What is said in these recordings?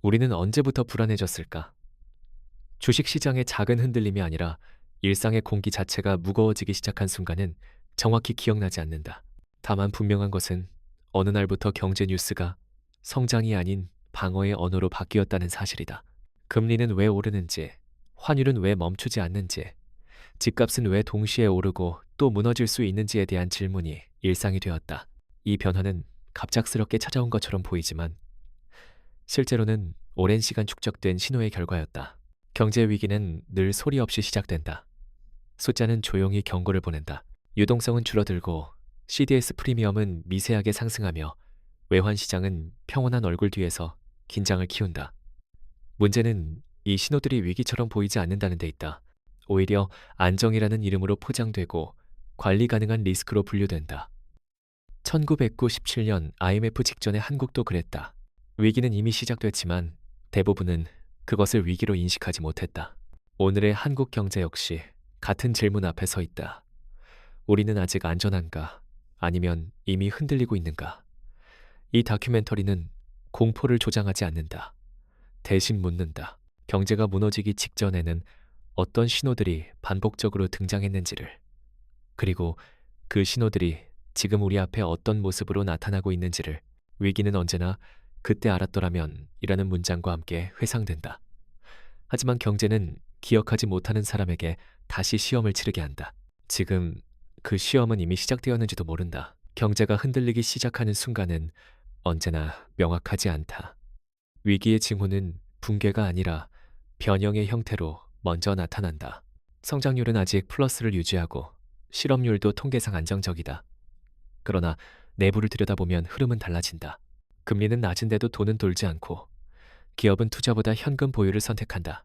우리는 언제부터 불안해졌을까? 주식시장의 작은 흔들림이 아니라 일상의 공기 자체가 무거워지기 시작한 순간은 정확히 기억나지 않는다. 다만 분명한 것은 어느 날부터 경제 뉴스가 성장이 아닌 방어의 언어로 바뀌었다는 사실이다. 금리는 왜 오르는지, 환율은 왜 멈추지 않는지, 집값은 왜 동시에 오르고 또 무너질 수 있는지에 대한 질문이 일상이 되었다. 이 변화는 갑작스럽게 찾아온 것처럼 보이지만 실제로는 오랜 시간 축적된 신호의 결과였다. 경제 위기는 늘 소리 없이 시작된다. 숫자는 조용히 경고를 보낸다. 유동성은 줄어들고 CDS 프리미엄은 미세하게 상승하며 외환 시장은 평온한 얼굴 뒤에서 긴장을 키운다. 문제는 이 신호들이 위기처럼 보이지 않는다는 데 있다. 오히려 안정이라는 이름으로 포장되고 관리 가능한 리스크로 분류된다. 1997년 IMF 직전의 한국도 그랬다. 위기는 이미 시작됐지만 대부분은 그것을 위기로 인식하지 못했다. 오늘의 한국 경제 역시 같은 질문 앞에 서 있다. 우리는 아직 안전한가? 아니면 이미 흔들리고 있는가? 이 다큐멘터리는 공포를 조장하지 않는다. 대신 묻는다. 경제가 무너지기 직전에는 어떤 신호들이 반복적으로 등장했는지를, 그리고 그 신호들이 지금 우리 앞에 어떤 모습으로 나타나고 있는지를. 위기는 언제나 그때 알았더라면 이라는 문장과 함께 회상된다. 하지만 경제는 기억하지 못하는 사람에게 다시 시험을 치르게 한다. 지금 그 시험은 이미 시작되었는지도 모른다. 경제가 흔들리기 시작하는 순간은 언제나 명확하지 않다. 위기의 징후는 붕괴가 아니라 변형의 형태로 먼저 나타난다. 성장률은 아직 플러스를 유지하고 실업률도 통계상 안정적이다. 그러나 내부를 들여다보면 흐름은 달라진다. 금리는 낮은데도 돈은 돌지 않고 기업은 투자보다 현금 보유를 선택한다.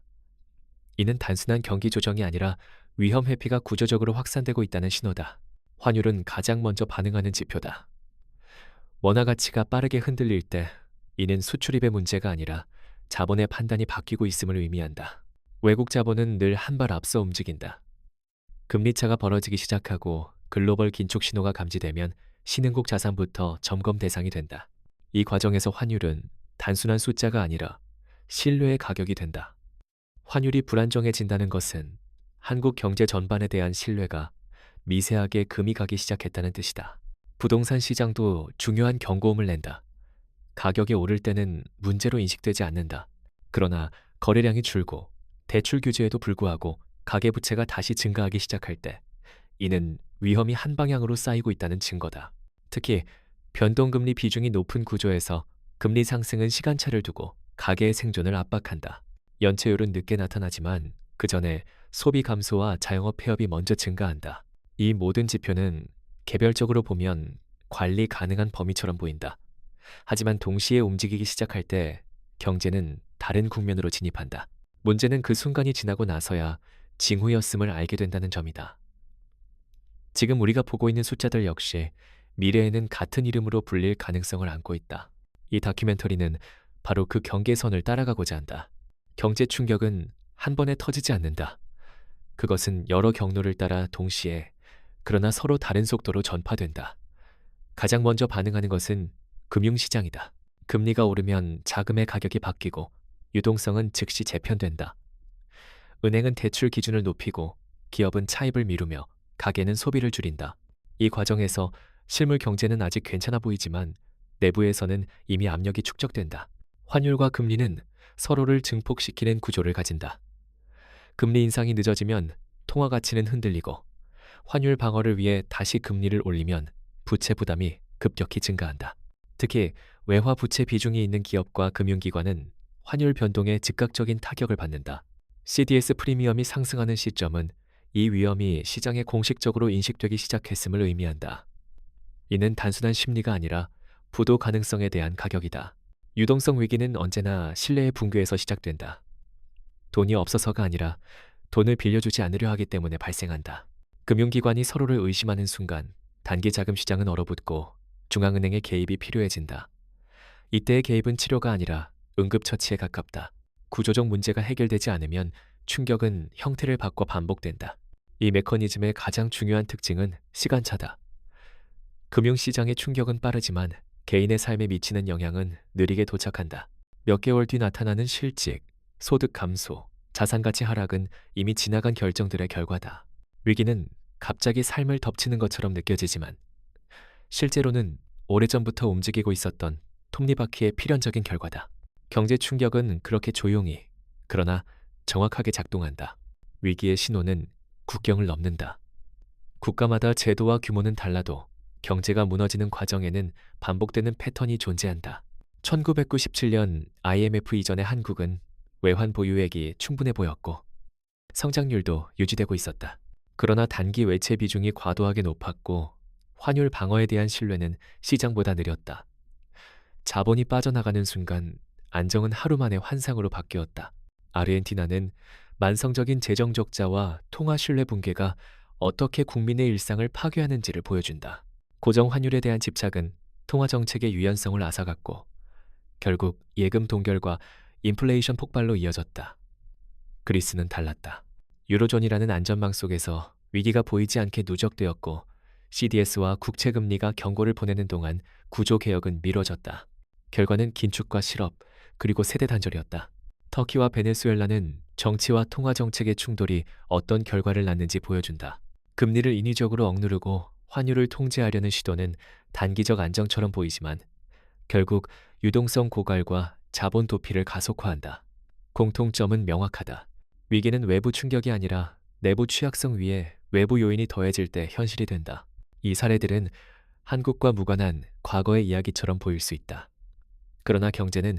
이는 단순한 경기 조정이 아니라 위험 회피가 구조적으로 확산되고 있다는 신호다. 환율은 가장 먼저 반응하는 지표다. 원화 가치가 빠르게 흔들릴 때 이는 수출입의 문제가 아니라 자본의 판단이 바뀌고 있음을 의미한다. 외국 자본은 늘 한 발 앞서 움직인다. 금리차가 벌어지기 시작하고 글로벌 긴축 신호가 감지되면 신흥국 자산부터 점검 대상이 된다. 이 과정에서 환율은 단순한 숫자가 아니라 신뢰의 가격이 된다. 환율이 불안정해진다는 것은 한국 경제 전반에 대한 신뢰가 미세하게 금이 가기 시작했다는 뜻이다. 부동산 시장도 중요한 경고음을 낸다. 가격이 오를 때는 문제로 인식되지 않는다. 그러나 거래량이 줄고 대출 규제에도 불구하고 가계부채가 다시 증가하기 시작할 때 이는 위험이 한 방향으로 쌓이고 있다는 증거다. 특히 변동금리 비중이 높은 구조에서 금리 상승은 시간차를 두고 가계의 생존을 압박한다. 연체율은 늦게 나타나지만 그 전에 소비 감소와 자영업 폐업이 먼저 증가한다. 이 모든 지표는 개별적으로 보면 관리 가능한 범위처럼 보인다. 하지만 동시에 움직이기 시작할 때 경제는 다른 국면으로 진입한다. 문제는 그 순간이 지나고 나서야 징후였음을 알게 된다는 점이다. 지금 우리가 보고 있는 숫자들 역시 미래에는 같은 이름으로 불릴 가능성을 안고 있다. 이 다큐멘터리는 바로 그 경계선을 따라가고자 한다. 경제 충격은 한 번에 터지지 않는다. 그것은 여러 경로를 따라 동시에, 그러나 서로 다른 속도로 전파된다. 가장 먼저 반응하는 것은 금융시장이다. 금리가 오르면 자금의 가격이 바뀌고 유동성은 즉시 재편된다. 은행은 대출 기준을 높이고 기업은 차입을 미루며 가게는 소비를 줄인다. 이 과정에서 실물 경제는 아직 괜찮아 보이지만 내부에서는 이미 압력이 축적된다. 환율과 금리는 서로를 증폭시키는 구조를 가진다. 금리 인상이 늦어지면 통화 가치는 흔들리고 환율 방어를 위해 다시 금리를 올리면 부채 부담이 급격히 증가한다. 특히 외화 부채 비중이 있는 기업과 금융기관은 환율 변동에 즉각적인 타격을 받는다. CDS 프리미엄이 상승하는 시점은 이 위험이 시장에 공식적으로 인식되기 시작했음을 의미한다. 이는 단순한 심리가 아니라 부도 가능성에 대한 가격이다. 유동성 위기는 언제나 신뢰의 붕괴에서 시작된다. 돈이 없어서가 아니라 돈을 빌려주지 않으려 하기 때문에 발생한다. 금융기관이 서로를 의심하는 순간 단기 자금 시장은 얼어붙고 중앙은행의 개입이 필요해진다. 이때의 개입은 치료가 아니라 응급처치에 가깝다. 구조적 문제가 해결되지 않으면 충격은 형태를 바꿔 반복된다. 이 메커니즘의 가장 중요한 특징은 시간차다. 금융시장의 충격은 빠르지만 개인의 삶에 미치는 영향은 느리게 도착한다. 몇 개월 뒤 나타나는 실직, 소득 감소, 자산 가치 하락은 이미 지나간 결정들의 결과다. 위기는 갑자기 삶을 덮치는 것처럼 느껴지지만 실제로는 오래전부터 움직이고 있었던 톱니바퀴의 필연적인 결과다. 경제 충격은 그렇게 조용히, 그러나 정확하게 작동한다. 위기의 신호는 국경을 넘는다. 국가마다 제도와 규모는 달라도 경제가 무너지는 과정에는 반복되는 패턴이 존재한다. 1997년 IMF 이전의 한국은 외환 보유액이 충분해 보였고 성장률도 유지되고 있었다. 그러나 단기 외채 비중이 과도하게 높았고 환율 방어에 대한 신뢰는 시장보다 느렸다. 자본이 빠져나가는 순간 안정은 하루 만에 환상으로 바뀌었다. 아르헨티나는 만성적인 재정 적자와 통화 신뢰 붕괴가 어떻게 국민의 일상을 파괴하는지를 보여준다. 고정 환율에 대한 집착은 통화 정책의 유연성을 앗아갔고 결국 예금 동결과 인플레이션 폭발로 이어졌다. 그리스는 달랐다. 유로존이라는 안전망 속에서 위기가 보이지 않게 누적되었고 CDS와 국채금리가 경고를 보내는 동안 구조개혁은 미뤄졌다. 결과는 긴축과 실업, 그리고 세대 단절이었다. 터키와 베네수엘라는 정치와 통화 정책의 충돌이 어떤 결과를 낳는지 보여준다. 금리를 인위적으로 억누르고 환율을 통제하려는 시도는 단기적 안정처럼 보이지만 결국 유동성 고갈과 자본 도피를 가속화한다. 공통점은 명확하다. 위기는 외부 충격이 아니라 내부 취약성 위에 외부 요인이 더해질 때 현실이 된다. 이 사례들은 한국과 무관한 과거의 이야기처럼 보일 수 있다. 그러나 경제는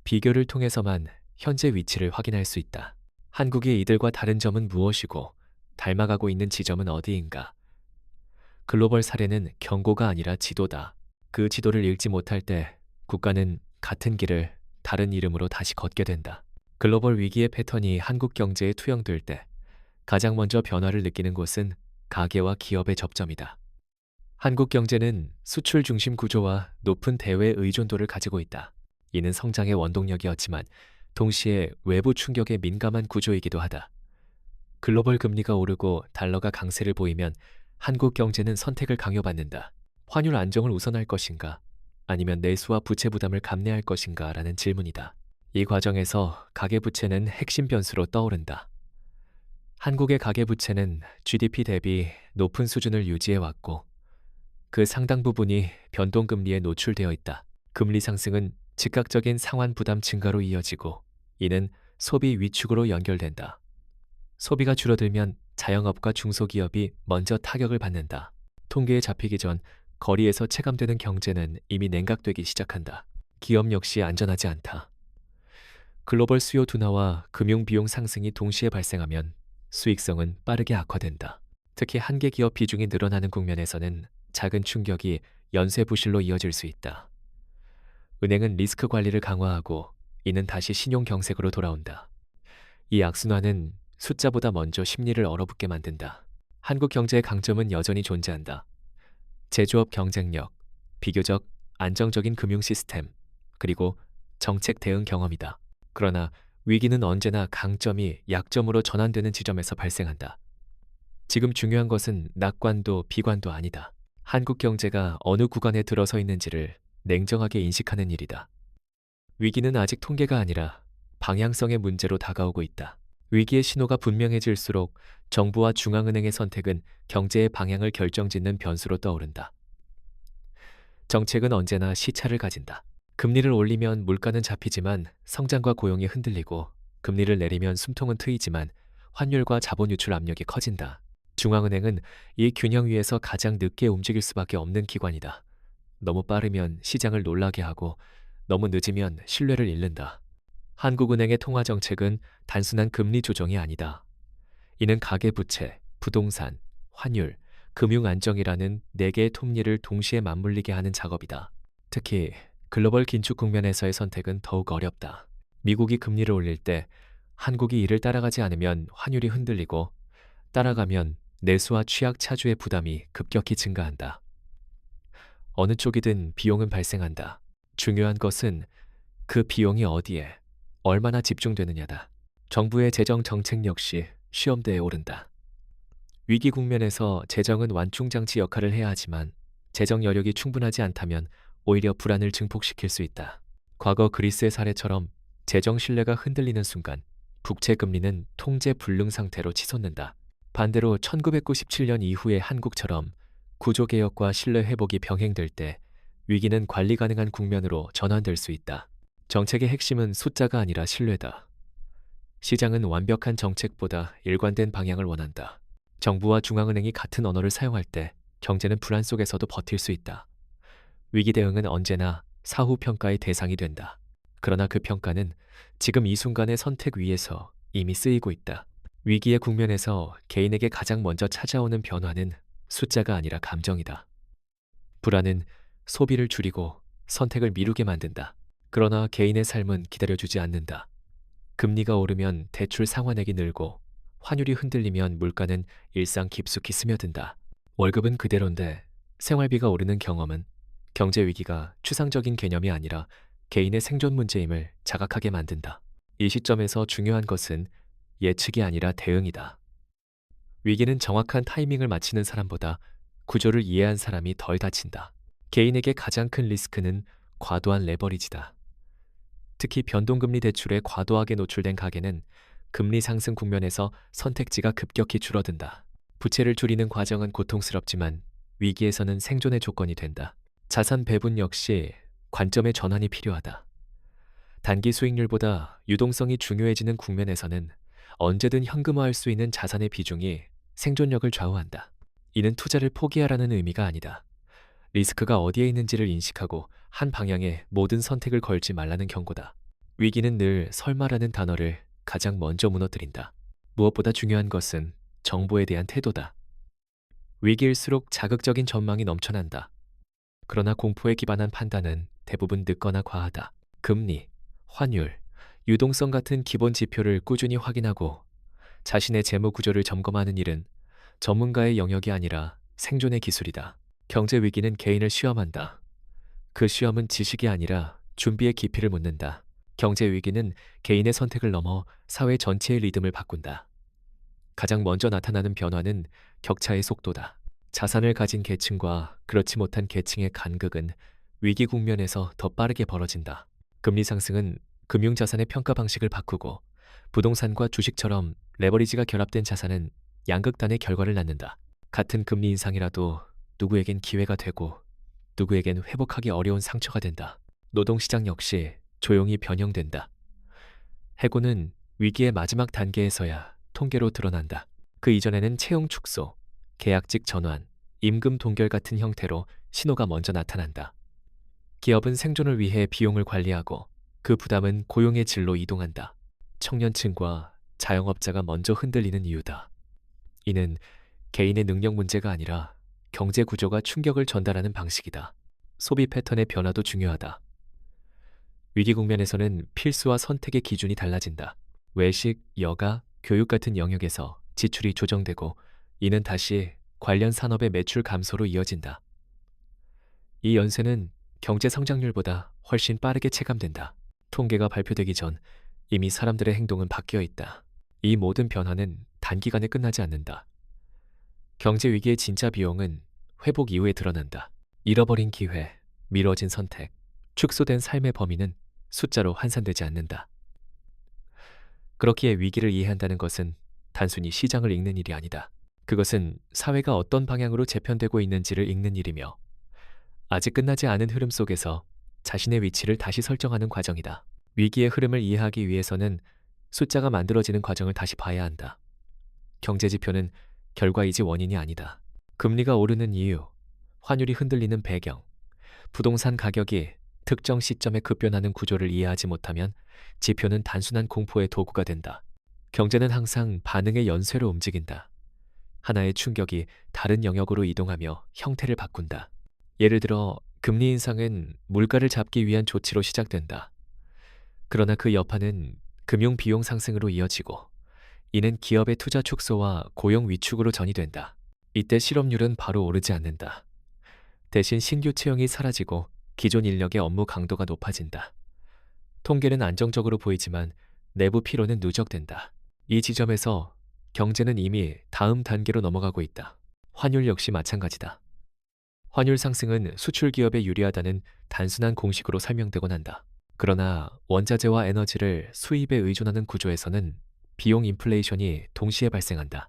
비교를 통해서만 현재 위치를 확인할 수 있다. 한국이 이들과 다른 점은 무엇이고 닮아가고 있는 지점은 어디인가? 글로벌 사례는 경고가 아니라 지도다. 그 지도를 읽지 못할 때 국가는 같은 길을 다른 이름으로 다시 걷게 된다. 글로벌 위기의 패턴이 한국 경제에 투영될 때 가장 먼저 변화를 느끼는 곳은 가계와 기업의 접점이다. 한국 경제는 수출 중심 구조와 높은 대외 의존도를 가지고 있다. 이는 성장의 원동력이었지만 동시에 외부 충격에 민감한 구조이기도 하다. 글로벌 금리가 오르고 달러가 강세를 보이면 한국 경제는 선택을 강요받는다. 환율 안정을 우선할 것인가? 아니면 내수와 부채 부담을 감내할 것인가? 라는 질문이다. 이 과정에서 가계부채는 핵심 변수로 떠오른다. 한국의 가계부채는 GDP 대비 높은 수준을 유지해왔고 그 상당 부분이 변동금리에 노출되어 있다. 금리 상승은 즉각적인 상환 부담 증가로 이어지고 이는 소비 위축으로 연결된다. 소비가 줄어들면 자영업과 중소기업이 먼저 타격을 받는다. 통계에 잡히기 전 거리에서 체감되는 경제는 이미 냉각되기 시작한다. 기업 역시 안전하지 않다. 글로벌 수요 둔화와 금융 비용 상승이 동시에 발생하면 수익성은 빠르게 악화된다. 특히 한계 기업 비중이 늘어나는 국면에서는 작은 충격이 연쇄 부실로 이어질 수 있다. 은행은 리스크 관리를 강화하고 이는 다시 신용 경색으로 돌아온다. 이 악순환은 숫자보다 먼저 심리를 얼어붙게 만든다. 한국 경제의 강점은 여전히 존재한다. 제조업 경쟁력, 비교적 안정적인 금융 시스템, 그리고 정책 대응 경험이다. 그러나 위기는 언제나 강점이 약점으로 전환되는 지점에서 발생한다. 지금 중요한 것은 낙관도 비관도 아니다. 한국 경제가 어느 구간에 들어서 있는지를 냉정하게 인식하는 일이다. 위기는 아직 통계가 아니라 방향성의 문제로 다가오고 있다. 위기의 신호가 분명해질수록 정부와 중앙은행의 선택은 경제의 방향을 결정짓는 변수로 떠오른다. 정책은 언제나 시차를 가진다. 금리를 올리면 물가는 잡히지만 성장과 고용이 흔들리고 금리를 내리면 숨통은 트이지만 환율과 자본 유출 압력이 커진다. 중앙은행은 이 균형 위에서 가장 늦게 움직일 수밖에 없는 기관이다. 너무 빠르면 시장을 놀라게 하고 너무 늦으면 신뢰를 잃는다. 한국은행의 통화정책은 단순한 금리 조정이 아니다. 이는 가계부채, 부동산, 환율, 금융안정이라는 4개의 톱니를 동시에 맞물리게 하는 작업이다. 특히 글로벌 긴축 국면에서의 선택은 더욱 어렵다. 미국이 금리를 올릴 때 한국이 이를 따라가지 않으면 환율이 흔들리고 따라가면 내수와 취약 차주의 부담이 급격히 증가한다. 어느 쪽이든 비용은 발생한다. 중요한 것은 그 비용이 어디에, 얼마나 집중되느냐다. 정부의 재정 정책 역시 시험대에 오른다. 위기 국면에서 재정은 완충장치 역할을 해야 하지만 재정 여력이 충분하지 않다면 오히려 불안을 증폭시킬 수 있다. 과거 그리스의 사례처럼 재정 신뢰가 흔들리는 순간 국채 금리는 통제 불능 상태로 치솟는다. 반대로 1997년 이후의 한국처럼 구조개혁과 신뢰 회복이 병행될 때 위기는 관리 가능한 국면으로 전환될 수 있다. 정책의 핵심은 숫자가 아니라 신뢰다. 시장은 완벽한 정책보다 일관된 방향을 원한다. 정부와 중앙은행이 같은 언어를 사용할 때 경제는 불안 속에서도 버틸 수 있다. 위기 대응은 언제나 사후 평가의 대상이 된다. 그러나 그 평가는 지금 이 순간의 선택 위에서 이미 쓰이고 있다. 위기의 국면에서 개인에게 가장 먼저 찾아오는 변화는 숫자가 아니라 감정이다. 불안은 소비를 줄이고 선택을 미루게 만든다. 그러나 개인의 삶은 기다려주지 않는다. 금리가 오르면 대출 상환액이 늘고 환율이 흔들리면 물가는 일상 깊숙이 스며든다. 월급은 그대로인데 생활비가 오르는 경험은 경제 위기가 추상적인 개념이 아니라 개인의 생존 문제임을 자각하게 만든다. 이 시점에서 중요한 것은 예측이 아니라 대응이다. 위기는 정확한 타이밍을 맞히는 사람보다 구조를 이해한 사람이 덜 다친다. 개인에게 가장 큰 리스크는 과도한 레버리지다. 특히 변동금리 대출에 과도하게 노출된 가계는 금리 상승 국면에서 선택지가 급격히 줄어든다. 부채를 줄이는 과정은 고통스럽지만 위기에서는 생존의 조건이 된다. 자산 배분 역시 관점의 전환이 필요하다. 단기 수익률보다 유동성이 중요해지는 국면에서는 언제든 현금화할 수 있는 자산의 비중이 생존력을 좌우한다. 이는 투자를 포기하라는 의미가 아니다. 리스크가 어디에 있는지를 인식하고 한 방향에 모든 선택을 걸지 말라는 경고다. 위기는 늘 설마라는 단어를 가장 먼저 무너뜨린다. 무엇보다 중요한 것은 정보에 대한 태도다. 위기일수록 자극적인 전망이 넘쳐난다. 그러나 공포에 기반한 판단은 대부분 늦거나 과하다. 금리, 환율, 유동성 같은 기본 지표를 꾸준히 확인하고 자신의 재무 구조를 점검하는 일은 전문가의 영역이 아니라 생존의 기술이다. 경제 위기는 개인을 시험한다. 그 시험은 지식이 아니라 준비의 깊이를 묻는다. 경제 위기는 개인의 선택을 넘어 사회 전체의 리듬을 바꾼다. 가장 먼저 나타나는 변화는 격차의 속도다. 자산을 가진 계층과 그렇지 못한 계층의 간극은 위기 국면에서 더 빠르게 벌어진다. 금리 상승은 금융자산의 평가 방식을 바꾸고 부동산과 주식처럼 레버리지가 결합된 자산은 양극단의 결과를 낳는다. 같은 금리 인상이라도 누구에겐 기회가 되고 누구에겐 회복하기 어려운 상처가 된다. 노동시장 역시 조용히 변형된다. 해고는 위기의 마지막 단계에서야 통계로 드러난다. 그 이전에는 채용 축소, 계약직 전환, 임금 동결 같은 형태로 신호가 먼저 나타난다. 기업은 생존을 위해 비용을 관리하고 그 부담은 고용의 질로 이동한다. 청년층과 자영업자가 먼저 흔들리는 이유다. 이는 개인의 능력 문제가 아니라 경제 구조가 충격을 전달하는 방식이다. 소비 패턴의 변화도 중요하다. 위기 국면에서는 필수와 선택의 기준이 달라진다. 외식, 여가, 교육 같은 영역에서 지출이 조정되고 이는 다시 관련 산업의 매출 감소로 이어진다. 이 연쇄는 경제 성장률보다 훨씬 빠르게 체감된다. 통계가 발표되기 전 이미 사람들의 행동은 바뀌어 있다. 이 모든 변화는 단기간에 끝나지 않는다. 경제 위기의 진짜 비용은 회복 이후에 드러난다. 잃어버린 기회, 미뤄진 선택, 축소된 삶의 범위는 숫자로 환산되지 않는다. 그렇기에 위기를 이해한다는 것은 단순히 시장을 읽는 일이 아니다. 그것은 사회가 어떤 방향으로 재편되고 있는지를 읽는 일이며 아직 끝나지 않은 흐름 속에서 자신의 위치를 다시 설정하는 과정이다. 위기의 흐름을 이해하기 위해서는 숫자가 만들어지는 과정을 다시 봐야 한다. 경제 지표는 결과이지 원인이 아니다. 금리가 오르는 이유, 환율이 흔들리는 배경, 부동산 가격이 특정 시점에 급변하는 구조를 이해하지 못하면 지표는 단순한 공포의 도구가 된다. 경제는 항상 반응의 연쇄로 움직인다. 하나의 충격이 다른 영역으로 이동하며 형태를 바꾼다. 예를 들어 금리 인상은 물가를 잡기 위한 조치로 시작된다. 그러나 그 여파는 금융 비용 상승으로 이어지고 이는 기업의 투자 축소와 고용 위축으로 전이된다. 이때 실업률은 바로 오르지 않는다. 대신 신규 채용이 사라지고 기존 인력의 업무 강도가 높아진다. 통계는 안정적으로 보이지만 내부 피로는 누적된다. 이 지점에서 경제는 이미 다음 단계로 넘어가고 있다. 환율 역시 마찬가지다. 환율 상승은 수출 기업에 유리하다는 단순한 공식으로 설명되곤 한다. 그러나 원자재와 에너지를 수입에 의존하는 구조에서는 비용 인플레이션이 동시에 발생한다.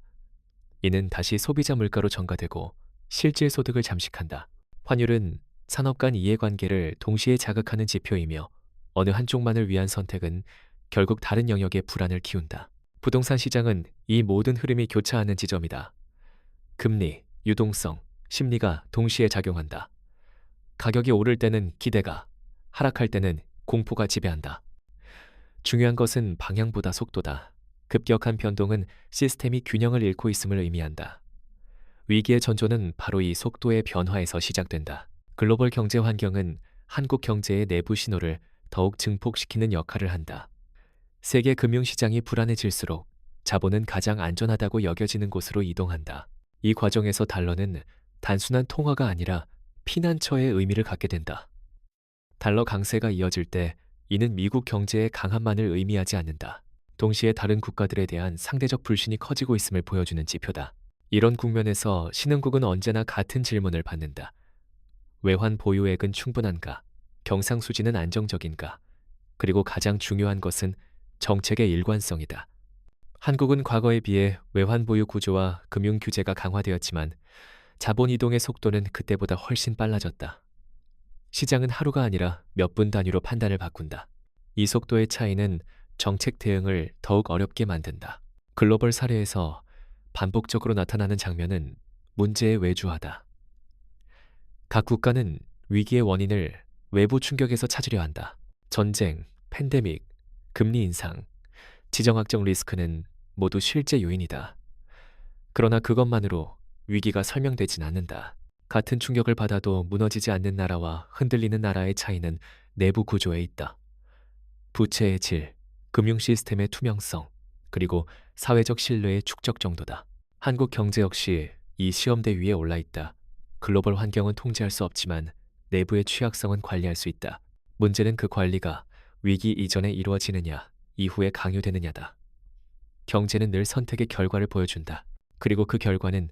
이는 다시 소비자 물가로 전가되고 실질 소득을 잠식한다. 환율은 산업 간 이해관계를 동시에 자극하는 지표이며 어느 한쪽만을 위한 선택은 결국 다른 영역의 불안을 키운다. 부동산 시장은 이 모든 흐름이 교차하는 지점이다. 금리, 유동성, 심리가 동시에 작용한다. 가격이 오를 때는 기대가, 하락할 때는 공포가 지배한다. 중요한 것은 방향보다 속도다. 급격한 변동은 시스템이 균형을 잃고 있음을 의미한다. 위기의 전조는 바로 이 속도의 변화에서 시작된다. 글로벌 경제 환경은 한국 경제의 내부 신호를 더욱 증폭시키는 역할을 한다. 세계 금융시장이 불안해질수록 자본은 가장 안전하다고 여겨지는 곳으로 이동한다. 이 과정에서 달러는 단순한 통화가 아니라 피난처의 의미를 갖게 된다. 달러 강세가 이어질 때 이는 미국 경제의 강함만을 의미하지 않는다. 동시에 다른 국가들에 대한 상대적 불신이 커지고 있음을 보여주는 지표다. 이런 국면에서 신흥국은 언제나 같은 질문을 받는다. 외환 보유액은 충분한가? 경상수지는 안정적인가? 그리고 가장 중요한 것은 정책의 일관성이다. 한국은 과거에 비해 외환 보유 구조와 금융 규제가 강화되었지만 자본 이동의 속도는 그때보다 훨씬 빨라졌다. 시장은 하루가 아니라 몇 분 단위로 판단을 바꾼다. 이 속도의 차이는 정책 대응을 더욱 어렵게 만든다. 글로벌 사례에서 반복적으로 나타나는 장면은 문제의 외주화다. 각 국가는 위기의 원인을 외부 충격에서 찾으려 한다. 전쟁, 팬데믹, 금리 인상, 지정학적 리스크는 모두 실제 요인이다. 그러나 그것만으로 위기가 설명되진 않는다. 같은 충격을 받아도 무너지지 않는 나라와 흔들리는 나라의 차이는 내부 구조에 있다. 부채의 질, 금융 시스템의 투명성, 그리고 사회적 신뢰의 축적 정도다. 한국 경제 역시 이 시험대 위에 올라 있다. 글로벌 환경은 통제할 수 없지만 내부의 취약성은 관리할 수 있다. 문제는 그 관리가 위기 이전에 이루어지느냐, 이후에 강요되느냐다. 경제는 늘 선택의 결과를 보여준다. 그리고 그 결과는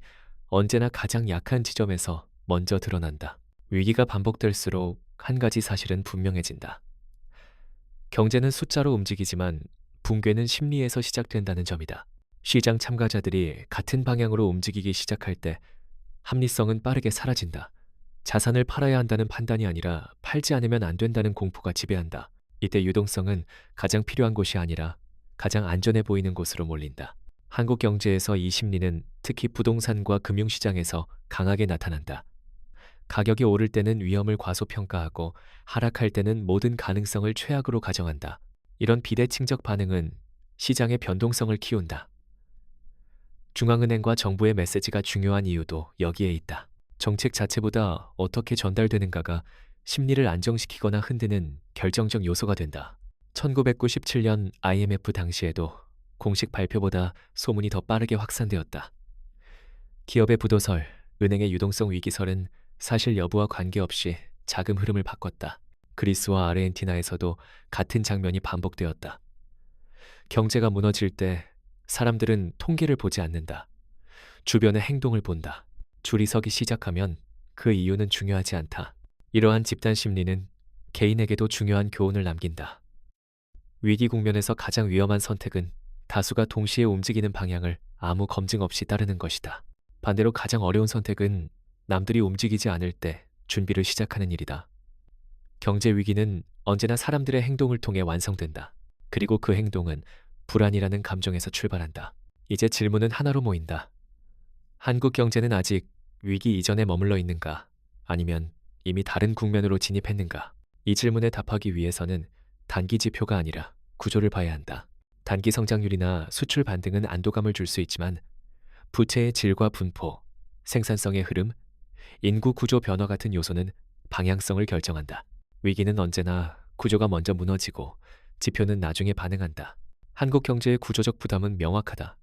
언제나 가장 약한 지점에서 먼저 드러난다. 위기가 반복될수록 한 가지 사실은 분명해진다. 경제는 숫자로 움직이지만 붕괴는 심리에서 시작된다는 점이다. 시장 참가자들이 같은 방향으로 움직이기 시작할 때 합리성은 빠르게 사라진다. 자산을 팔아야 한다는 판단이 아니라 팔지 않으면 안 된다는 공포가 지배한다. 이때 유동성은 가장 필요한 곳이 아니라 가장 안전해 보이는 곳으로 몰린다. 한국 경제에서 이 심리는 특히 부동산과 금융시장에서 강하게 나타난다. 가격이 오를 때는 위험을 과소평가하고 하락할 때는 모든 가능성을 최악으로 가정한다. 이런 비대칭적 반응은 시장의 변동성을 키운다. 중앙은행과 정부의 메시지가 중요한 이유도 여기에 있다. 정책 자체보다 어떻게 전달되는가가 심리를 안정시키거나 흔드는 결정적 요소가 된다. 1997년 IMF 당시에도 공식 발표보다 소문이 더 빠르게 확산되었다. 기업의 부도설, 은행의 유동성 위기설은 사실 여부와 관계없이 자금 흐름을 바꿨다. 그리스와 아르헨티나에서도 같은 장면이 반복되었다. 경제가 무너질 때 사람들은 통계를 보지 않는다. 주변의 행동을 본다. 줄이 서기 시작하면 그 이유는 중요하지 않다. 이러한 집단 심리는 개인에게도 중요한 교훈을 남긴다. 위기 국면에서 가장 위험한 선택은 다수가 동시에 움직이는 방향을 아무 검증 없이 따르는 것이다. 반대로 가장 어려운 선택은 남들이 움직이지 않을 때 준비를 시작하는 일이다. 경제 위기는 언제나 사람들의 행동을 통해 완성된다. 그리고 그 행동은 불안이라는 감정에서 출발한다. 이제 질문은 하나로 모인다. 한국 경제는 아직 위기 이전에 머물러 있는가? 아니면 이미 다른 국면으로 진입했는가? 이 질문에 답하기 위해서는 단기 지표가 아니라 구조를 봐야 한다. 단기 성장률이나 수출 반등은 안도감을 줄 수 있지만 부채의 질과 분포, 생산성의 흐름, 인구 구조 변화 같은 요소는 방향성을 결정한다. 위기는 언제나 구조가 먼저 무너지고 지표는 나중에 반응한다. 한국 경제의 구조적 부담은 명확하다.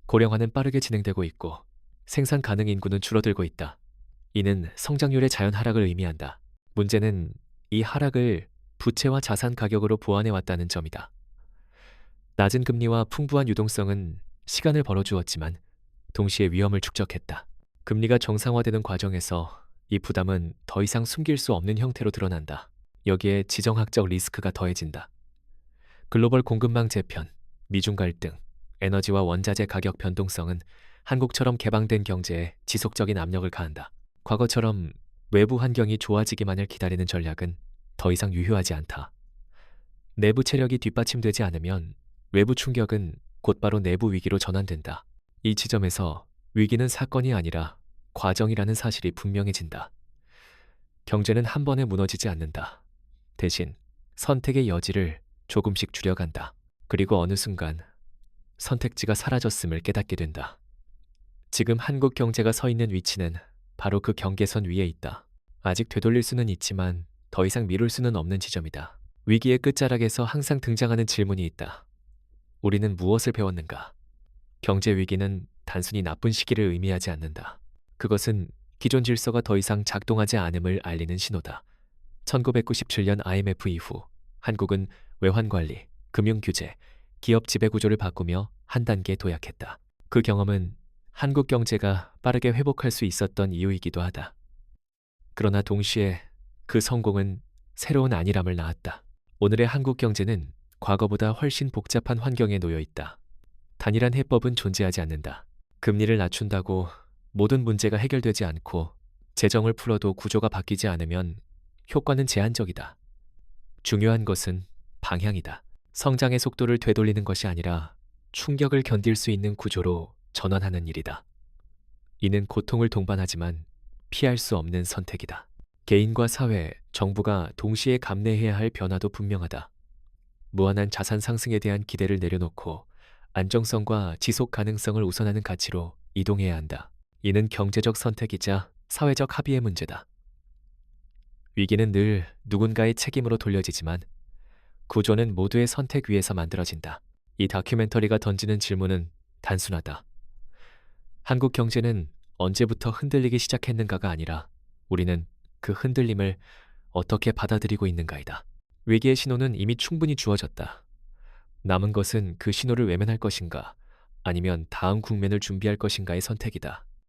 고령화는 빠르게 진행되고 있고 생산 가능 인구는 줄어들고 있다. 이는 성장률의 자연 하락을 의미한다. 문제는 이 하락을 부채와 자산 가격으로 보완해 왔다는 점이다. 낮은 금리와 풍부한 유동성은 시간을 벌어주었지만 동시에 위험을 축적했다. 금리가 정상화되는 과정에서 이 부담은 더 이상 숨길 수 없는 형태로 드러난다. 여기에 지정학적 리스크가 더해진다. 글로벌 공급망 재편, 미중 갈등, 에너지와 원자재 가격 변동성은 한국처럼 개방된 경제에 지속적인 압력을 가한다. 과거처럼 외부 환경이 좋아지기만을 기다리는 전략은 더 이상 유효하지 않다. 내부 체력이 뒷받침되지 않으면 외부 충격은 곧바로 내부 위기로 전환된다. 이 지점에서 위기는 사건이 아니라 과정이라는 사실이 분명해진다. 경제는 한 번에 무너지지 않는다. 대신 선택의 여지를 조금씩 줄여간다. 그리고 어느 순간 선택지가 사라졌음을 깨닫게 된다. 지금 한국 경제가 서 있는 위치는 바로 그 경계선 위에 있다. 아직 되돌릴 수는 있지만 더 이상 미룰 수는 없는 지점이다. 위기의 끝자락에서 항상 등장하는 질문이 있다. 우리는 무엇을 배웠는가? 경제 위기는 단순히 나쁜 시기를 의미하지 않는다. 그것은 기존 질서가 더 이상 작동하지 않음을 알리는 신호다. 1997년 IMF 이후 한국은 외환관리, 금융규제, 기업 지배구조를 바꾸며 한 단계 도약했다. 그 경험은 한국 경제가 빠르게 회복할 수 있었던 이유이기도 하다. 그러나 동시에 그 성공은 새로운 안일함을 낳았다. 오늘의 한국 경제는 과거보다 훨씬 복잡한 환경에 놓여 있다. 단일한 해법은 존재하지 않는다. 금리를 낮춘다고 모든 문제가 해결되지 않고 재정을 풀어도 구조가 바뀌지 않으면 효과는 제한적이다. 중요한 것은 방향이다. 성장의 속도를 되돌리는 것이 아니라 충격을 견딜 수 있는 구조로 전환하는 일이다. 이는 고통을 동반하지만 피할 수 없는 선택이다. 개인과 사회, 정부가 동시에 감내해야 할 변화도 분명하다. 무한한 자산 상승에 대한 기대를 내려놓고 안정성과 지속 가능성을 우선하는 가치로 이동해야 한다. 이는 경제적 선택이자 사회적 합의의 문제다. 위기는 늘 누군가의 책임으로 돌려지지만 구조는 모두의 선택 위에서 만들어진다. 이 다큐멘터리가 던지는 질문은 단순하다. 한국 경제는 언제부터 흔들리기 시작했는가가 아니라 우리는 그 흔들림을 어떻게 받아들이고 있는가이다. 위기의 신호는 이미 충분히 주어졌다. 남은 것은 그 신호를 외면할 것인가 아니면 다음 국면을 준비할 것인가의 선택이다.